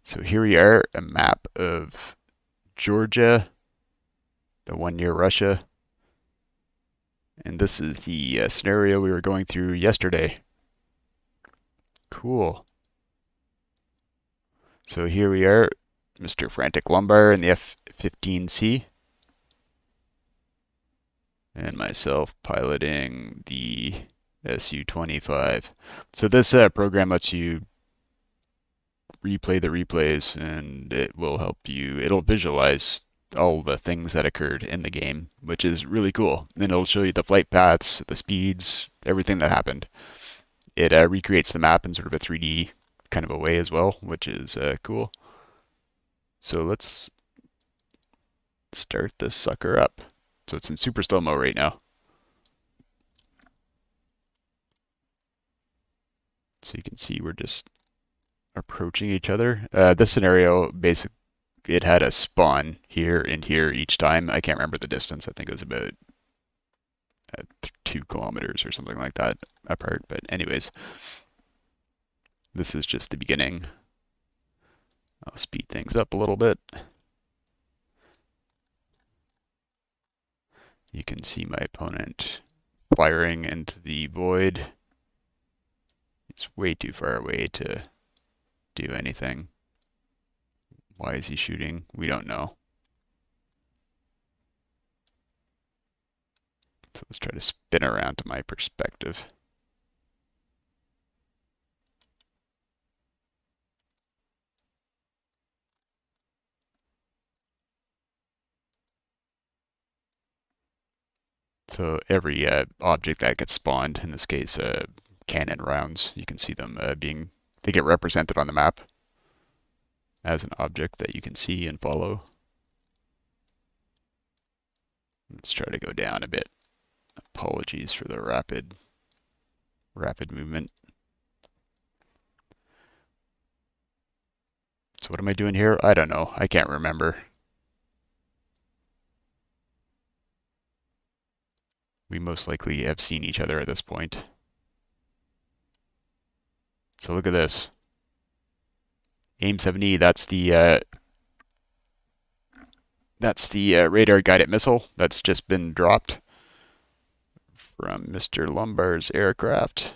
So here we are, a map of Georgia, the one near Russia. And this is the scenario we were going through yesterday. Cool. So here we are, Mr. Frantic Lumbar in the F-15C. And myself piloting the Su-25. So this program lets you replay the replays, and it will help you. It'll visualize all the things that occurred in the game, which is really cool. And it'll show you the flight paths, the speeds, everything that happened. It recreates the map in sort of a 3D kind of a way as well, which is cool. So let's start this sucker up. So it's in super slow-mo right now. So you can see we're just approaching each other. This scenario, basically, it had a spawn here and here each time. I can't remember the distance. I think it was about 2 kilometers or something like that apart. But anyways, this is just the beginning. I'll speed things up a little bit. You can see my opponent firing into the void. He's way too far away to do anything. Why is he shooting? We don't know. So let's try to spin around to my perspective. So every object that gets spawned, in this case cannon rounds, you can see them they get represented on the map as an object that you can see and follow. Let's try to go down a bit. Apologies for the rapid movement. So what am I doing here? I don't know. I can't remember. We most likely have seen each other at this point. So look at this. AIM-7E, that's the radar guided missile that's just been dropped from Mr. Lumbar's aircraft.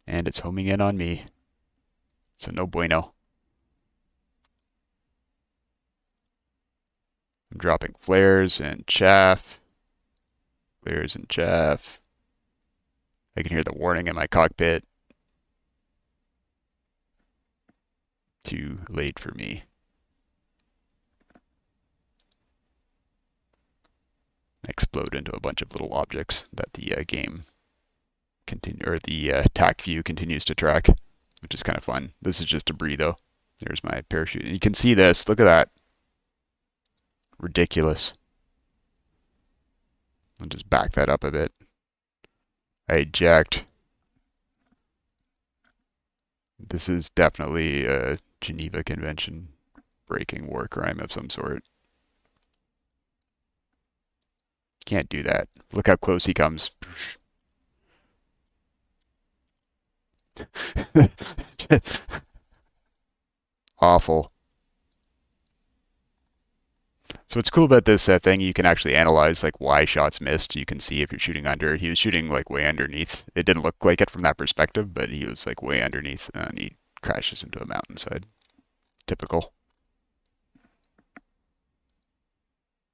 And it's homing in on me. So no bueno. I'm dropping flares and chaff. Flares and chaff. I can hear the warning in my cockpit. Too late for me. Explode into a bunch of little objects that the game the TacView continues to track, which is kind of fun. This is just debris though. There's my parachute. And you can see this. Look at that. Ridiculous. I'll just back that up a bit. I eject. This is definitely a Geneva Convention breaking war crime of some sort. Can't do that. Look how close he comes. Awful. So what's cool about this thing, you can actually analyze like why shots missed. You can see if you're shooting under. He was shooting like way underneath. It didn't look like it from that perspective, but he was like way underneath, and he crashes into a mountainside. Typical.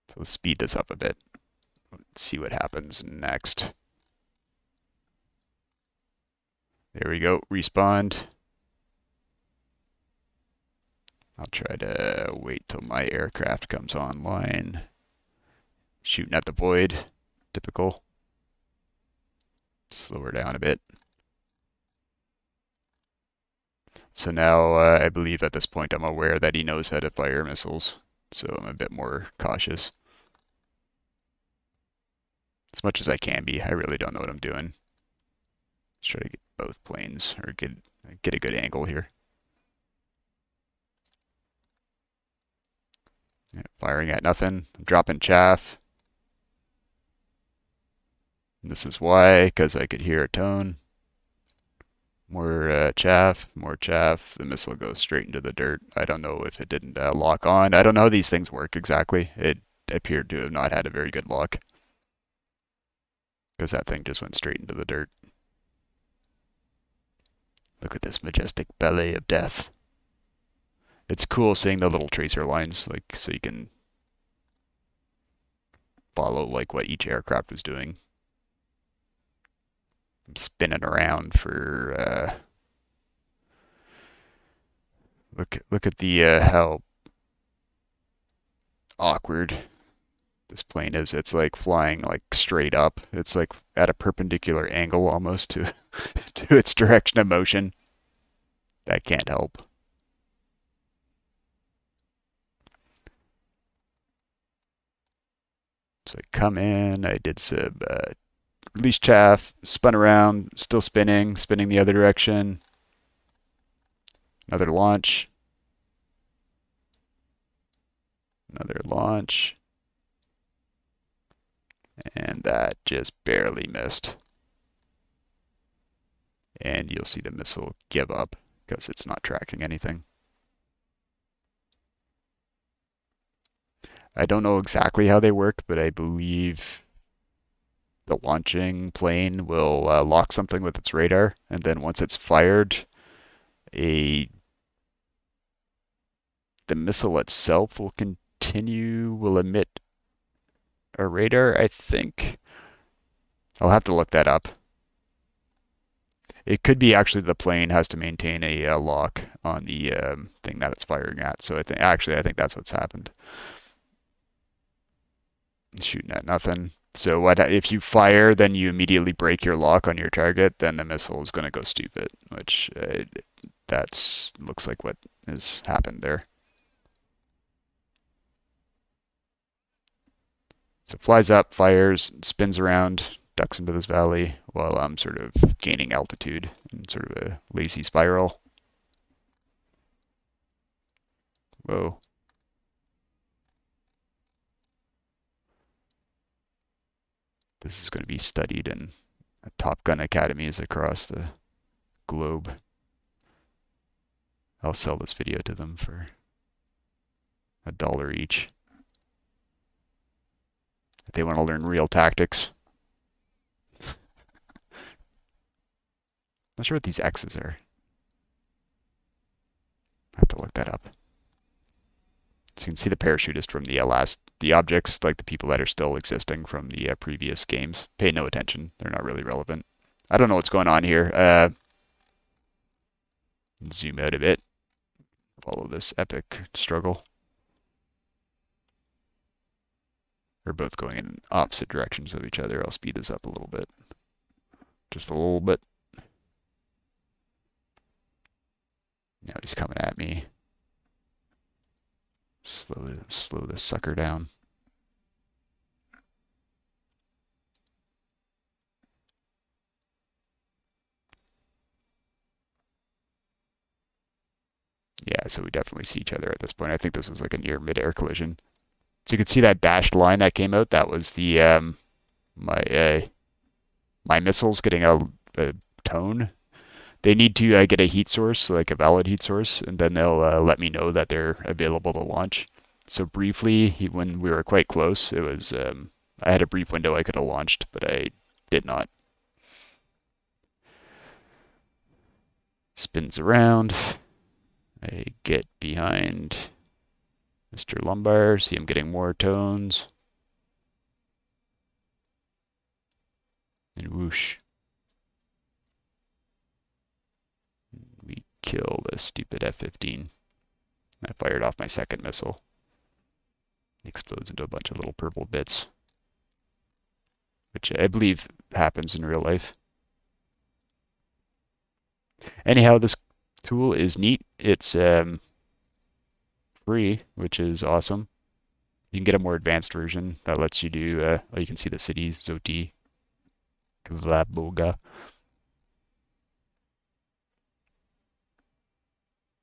So let's speed this up a bit. Let's see what happens next. There we go. Respawned. I'll try to wait till my aircraft comes online. Shooting at the void. Typical. Slow her down a bit. So now I believe at this point I'm aware that he knows how to fire missiles. So I'm a bit more cautious. As much as I can be. I really don't know what I'm doing. Let's try to get both planes, or get a good angle here. Yeah, firing at nothing. I'm dropping chaff. And this is why, because I could hear a tone. More chaff, more chaff. The missile goes straight into the dirt. I don't know if it didn't lock on. I don't know how these things work exactly. It appeared to have not had a very good lock because that thing just went straight into the dirt. Look at this majestic ballet of death. It's cool seeing the little tracer lines, like so you can follow like what each aircraft was doing. I'm spinning around for look at the how awkward this plane is. It's like flying like straight up. It's like at a perpendicular angle almost to to its direction of motion. That can't help. So I come in, I did some release chaff, spun around, still spinning, spinning the other direction. Another launch. Another launch. And that just barely missed. And you'll see the missile give up because it's not tracking anything. I don't know exactly how they work, but I believe the launching plane will lock something with its radar, and then once it's fired, a the missile itself will emit a radar, I think. I'll have to look that up. It could be actually the plane has to maintain a lock on the thing that it's firing at. So I think that's what's happened. Shooting at nothing. So what if you fire, then you immediately break your lock on your target, then the missile is going to go stupid, which that's looks like what has happened there. So it flies up, fires, spins around, ducks into this valley while I'm sort of gaining altitude in sort of a lazy spiral. Whoa. This is going to be studied in Top Gun academies across the globe. I'll sell this video to them for $1 each. If they want to learn real tactics. Not sure what these X's are. I have to look that up. So you can see the parachutist from the objects, like the people that are still existing from the previous games. Pay no attention. They're not really relevant. I don't know what's going on here. Zoom out a bit. Follow this epic struggle. We're both going in opposite directions of each other. I'll speed this up a little bit. Just a little bit. Now he's coming at me. Slow this sucker down. Yeah, so we definitely see each other at this point. I think this was like a near mid-air collision. So you can see that dashed line that came out. That was the my my missiles getting a tone. They need to get a heat source, like a valid heat source, and then they'll let me know that they're available to launch. So briefly, when we were quite close, it was I had a brief window I could have launched, but I did not. Spins around. I get behind Mr. Lumbar, see him getting more tones. And whoosh. We kill the stupid F-15. I fired off my second missile. It explodes into a bunch of little purple bits, which I believe happens in real life. Anyhow, this tool is neat. It's free, which is awesome. You can get a more advanced version that lets you do, oh, you can see the cities, Zoti, Kvlaboga.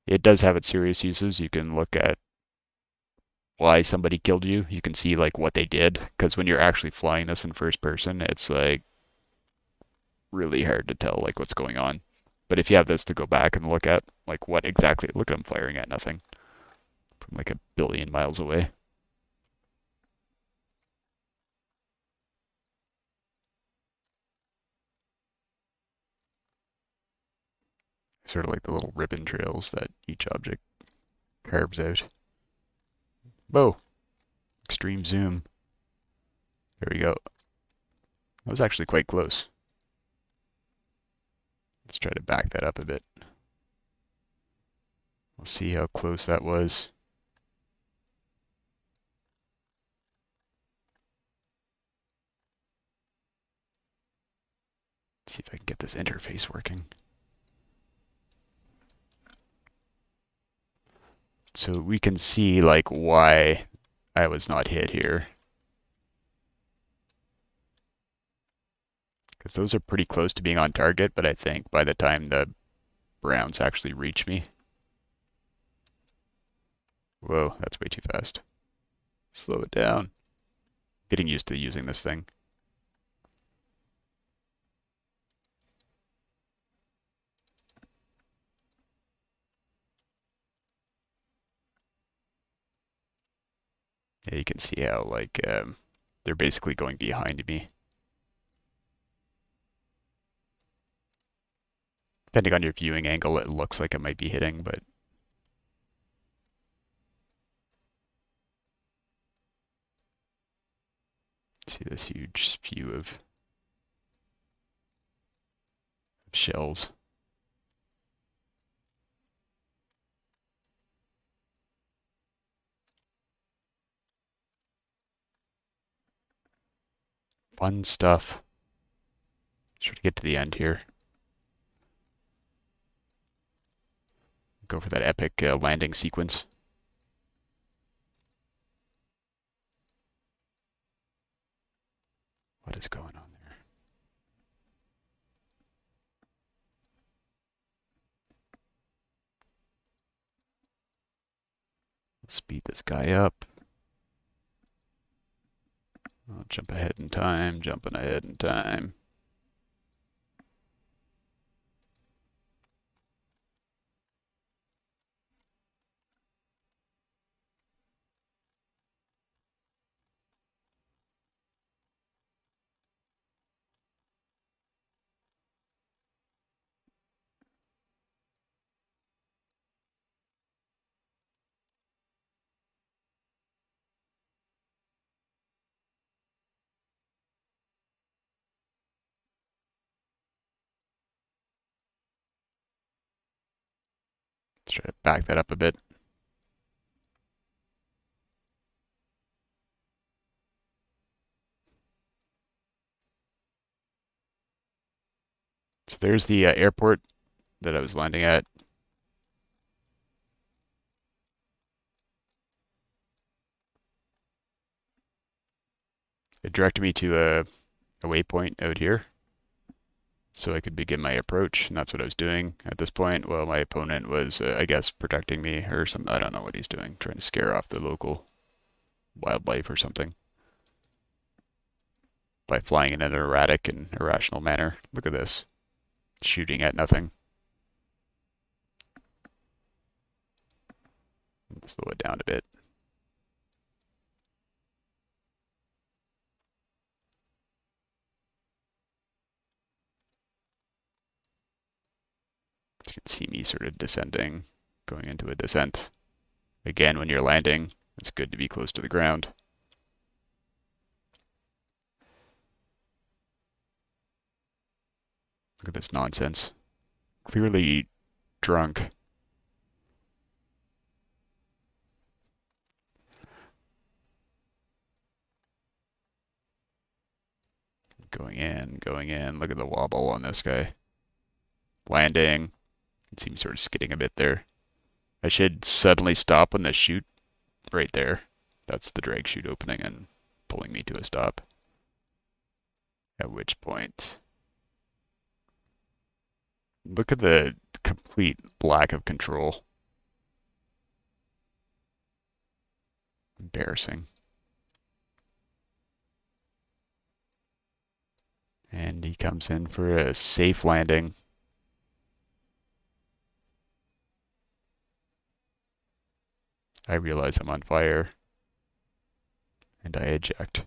It does have its serious uses. You can look at why somebody killed you. You can see like what they did, because when you're actually flying this in first person, it's like really hard to tell like what's going on. But if you have this to go back and look at, like what exactly, look at him firing at nothing from like a billion miles away. Sort of like the little ribbon trails that each object carves out. Whoa, extreme zoom. There we go. That was actually quite close. Let's try to back that up a bit. We'll see how close that was. See if I can get this interface working. So we can see like why I was not hit here. Because those are pretty close to being on target, but I think by the time the browns actually reach me. Whoa, that's way too fast. Slow it down. Getting used to using this thing. Yeah, you can see how like they're basically going behind me. Depending on your viewing angle, it looks like it might be hitting, but see this huge spew of shells. Fun stuff. Try to get to the end here. Go for that epic landing sequence. What is going on there? Speed this guy up. I'll jump ahead in time, jumping ahead in time. Let's try to back that up a bit. So there's the airport that I was landing at. It directed me to a waypoint out here, so I could begin my approach, and that's what I was doing at this point. Well, my opponent was, I guess, protecting me or something. I don't know what he's doing, trying to scare off the local wildlife or something by flying in an erratic and irrational manner. Look at this, shooting at nothing. Let's slow it down a bit. You can see me sort of descending, going into a descent. Again, when you're landing, it's good to be close to the ground. Look at this nonsense. Clearly drunk. Going in, going in. Look at the wobble on this guy. Landing. It seems sort of skidding a bit there. I should suddenly stop when the chute right there. That's the drag chute opening and pulling me to a stop. At which point, look at the complete lack of control. Embarrassing. And he comes in for a safe landing. I realize I'm on fire, and I eject.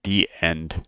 The end.